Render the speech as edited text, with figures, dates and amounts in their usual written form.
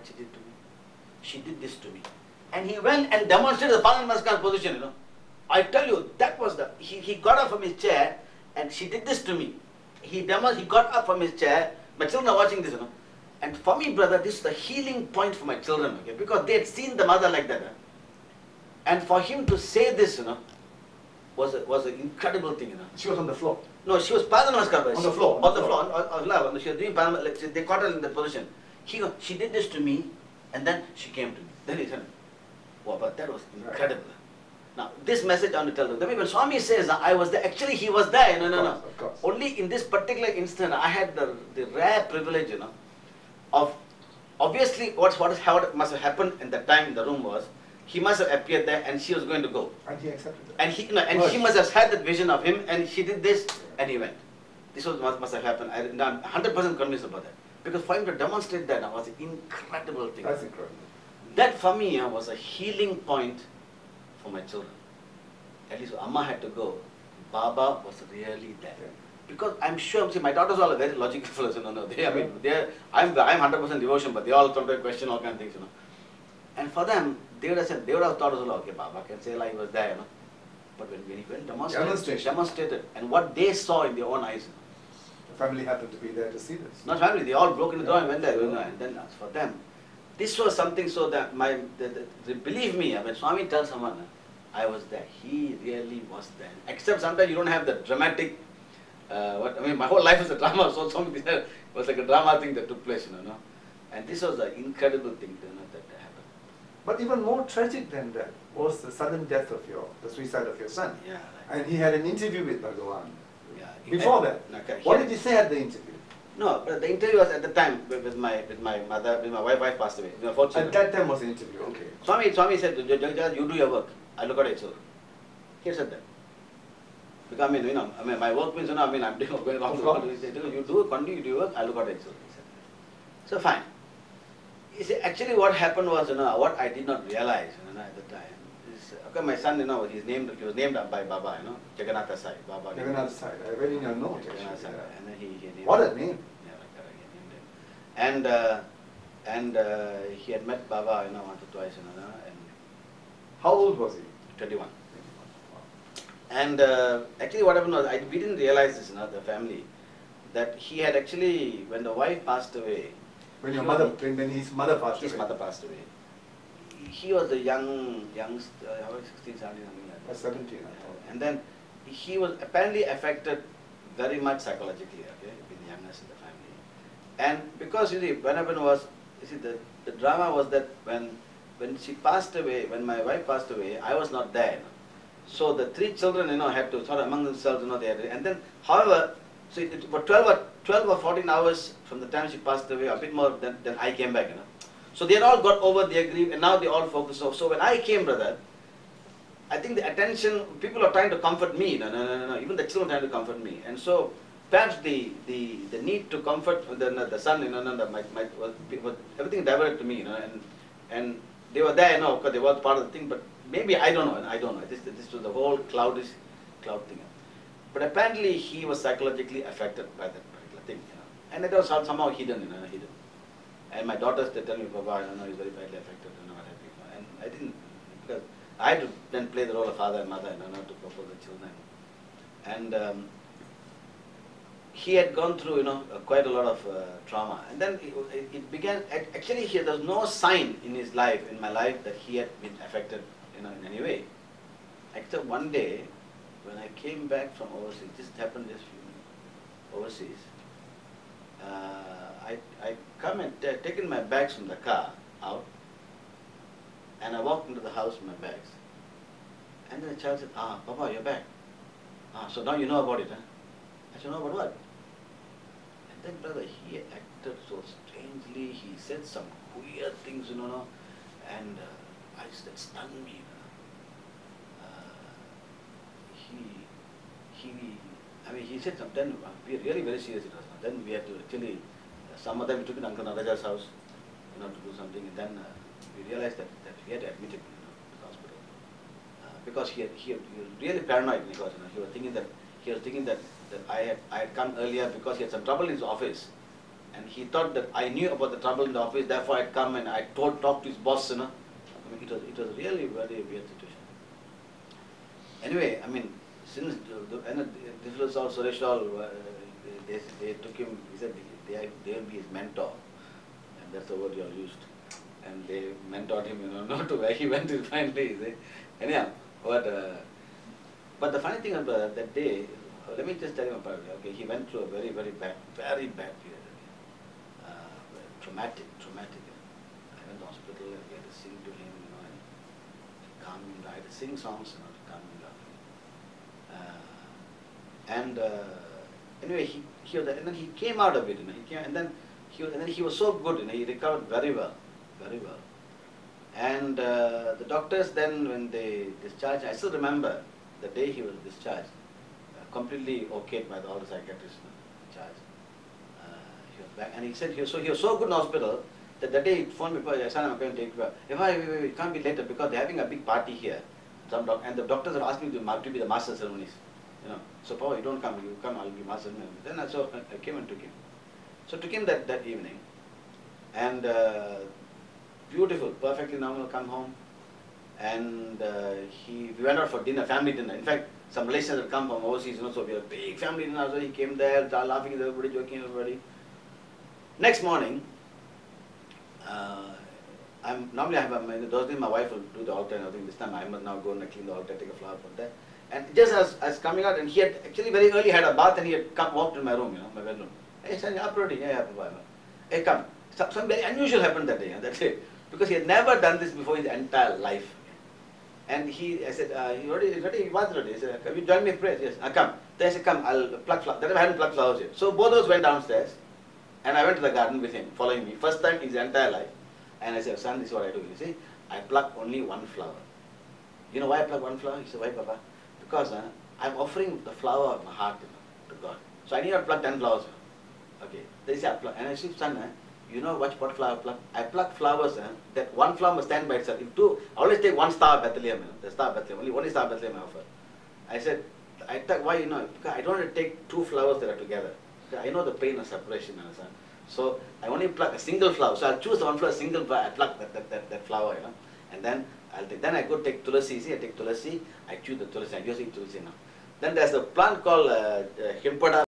what she did to me? She did this to me. And he went and demonstrated the Padan Namaskar position, you know. I tell you, that was the, he got up from his chair and she did this to me. He got up from his chair, my children are watching this, you know. And for me, brother, this is the healing point for my children, okay, because they had seen the mother like that. And for him to say this, you know, was an incredible thing, you know. She was on the floor. No, she was Padan Namaskar. On the floor. On the floor. She was doing Padan, like, they caught her in that position. She did this to me, and then she came to me. Then he said, wow, but that was incredible. Right. Now, this message I want to tell them. When Swami says, I was there, actually he was there. No. Of course. Only in this particular instant, I had the rare privilege, you know, of, obviously, what must have happened in that time in the room was, he must have appeared there and she was going to go. And he accepted it. And she must have had that vision of him and she did this and he went. This was what must have happened. I'm 100% convinced about that. Because for him to demonstrate that was an incredible thing. That's incredible. That for me was a healing point for my children. At least Amma had to go. Baba was really there. Yeah. Because I'm sure, see, my daughters all are very logical fellows, you know. I'm 100% devotion, but they all sometimes question all kinds of things, you know. And for them, they would have thought, okay, Baba can say like he was there, you know. But when he went demonstrated, and what they saw in their own eyes, you know. The family happened to be there to see this. Not family, they all broke in the door and went there, you know. And then for them, this was something so that believe me, when Swami tells someone, I was there, he really was there. Except sometimes you don't have the dramatic, my whole life is a drama, so something there was like a drama thing that took place, you know. And this was an incredible thing, you know, that happened. But even more tragic than that was the sudden death of the suicide of your son. Yeah. And he had an interview with Bhagawan. Yeah. Before that, what did he say at the interview? No, but the interview was at the time with my mother, with my wife passed away. At that time was the interview, okay. Swami said, Jagajaga, you do your work. I look at it, so. He said that. Because my work means, I'm doing going wrong. You do it, continue to do your work, I look at it, so. So fine. You see, actually what happened was, what I did not realize, at the time, is, okay, my son, he was named by Baba, Jagannatha Sai. Baba. Jagannatha Sai, I read in your note. Jagannatha Sai. And then he named what a name. Yeah, he named him. And he had met Baba, once or twice, and how old was he? 21. And actually what happened was, we didn't realize this, the family, that he had actually, when the wife passed away, when his mother passed away. His mother passed away. He was a youngster, 16, 17, something like that. 17. And then he was apparently affected very much psychologically, okay, being the youngest in the family. And because, you see, what happened was, the drama was that when she passed away, when my wife passed away, I was not there. So the three children, had to sort of among themselves, they had, and then, however, so for 12 or 14 hours from the time she passed away, a bit more than I came back, So they had all got over their grief, and now they all focus. So when I came, brother, I think the attention, people are trying to comfort me. No. Even the children trying to comfort me. And so perhaps the need to comfort the son, everything diverted to me, and they were there, because they were part of the thing, but maybe, I don't know. This was the whole cloud thing. But apparently he was psychologically affected by that particular thing, and it was somehow hidden, And my daughters, they tell me, Baba, he's very badly affected, what have you. And I didn't, because I had to then play the role of father and mother, to go for the children. And he had gone through, quite a lot of trauma. And then it began, actually there was no sign in his life, in my life, that he had been affected, in any way. Except one day, when I came back from overseas, this happened just overseas, I come and taken my bags from the car out, and I walked into the house with my bags. And then the child said, Papa, you're back. So now you know about it, huh? I said, no, about what? And then, brother, he acted so strangely, he said some weird things, and that stunned me. He said something, we are really very serious it was. Then we had to actually, some of them we took in Uncle Naraja's house, to do something, and then we realized that we had to admit him, to the hospital. Because he was really paranoid, because he was thinking that I had come earlier because he had some trouble in his office. And he thought that I knew about the trouble in the office, therefore I'd come and I talked to his boss, you know. I mean, it was really very weird situation. Anyway, I mean, since this was all Suresh all, they took him, he said they will be his mentor, and that's the word you all used. And they mentored him, you know, not to where he went to finally. Anyhow, but the funny thing about that day, let me just tell you about it. Okay, he went through a very bad period. Traumatic. I went to the hospital and we had to sing to him, you know, and calm him. I had to sing songs, you know, to calm him down. Anyway, he was, and then he came out of it, you know. He came, and then he was so good, you know. He recovered very well. And the doctors then, when they discharged, I still remember the day he was discharged, completely okayed by all the psychiatrists in charge. He was back, and he said he was so good in hospital that the day he phoned me, son, I'm going to take you. It can't be later because they're having a big party here. And the doctors have asked me to be the master ceremonies. You know, so Papa, you don't come, you come, I'll be master ceremony. Then I came and took him. So took him that evening, and beautiful, perfectly normal, come home, and we went out for dinner, family dinner. In fact, some relations had come from overseas, you know, so we had a big family dinner, so he came there, laughing at everybody, joking at everybody. Next morning, normally those days my wife will do the altar and everything. This time I must now go and clean the altar, take a flower from there. And just as coming out, and he had actually very early had a bath, and he had walked in my room, you know, my bedroom. Hey, son, you're up already? Yeah, Papa. Hey, come. Something very unusual happened that day, that day, because he had never done this before in his entire life. And I said, you ready? He was ready. He said, can you join me in prayer? Yes, come. Then I said, come, I'll pluck flowers. That time I hadn't plucked flowers yet. So both of us went downstairs, and I went to the garden with him, following me. First time in his entire life. And I said, son, this is what I do. You see, I pluck only one flower. You know why I pluck one flower? He said, why, Papa? Because I'm offering the flower of my heart, you know, to God. So I need not pluck 10 flowers. You know. Okay. Then he said, I pluck. And I said, son, you know what flower I pluck? I pluck flowers that one flower must stand by itself. If two, I always take one star of Bethlehem, you know, the star of Bethlehem, only star of Bethlehem I offer. I said, why, you know, because I don't want to take two flowers that are together. I know the pain of separation, you know, son. So I only pluck a single flower. So I'll choose the one flower, single flower, I pluck that flower, you know. And then then I go take tulasi, see, I take tulasi, I chew the tulasi, I just eat tulasi now. Then there's a plant called himpada.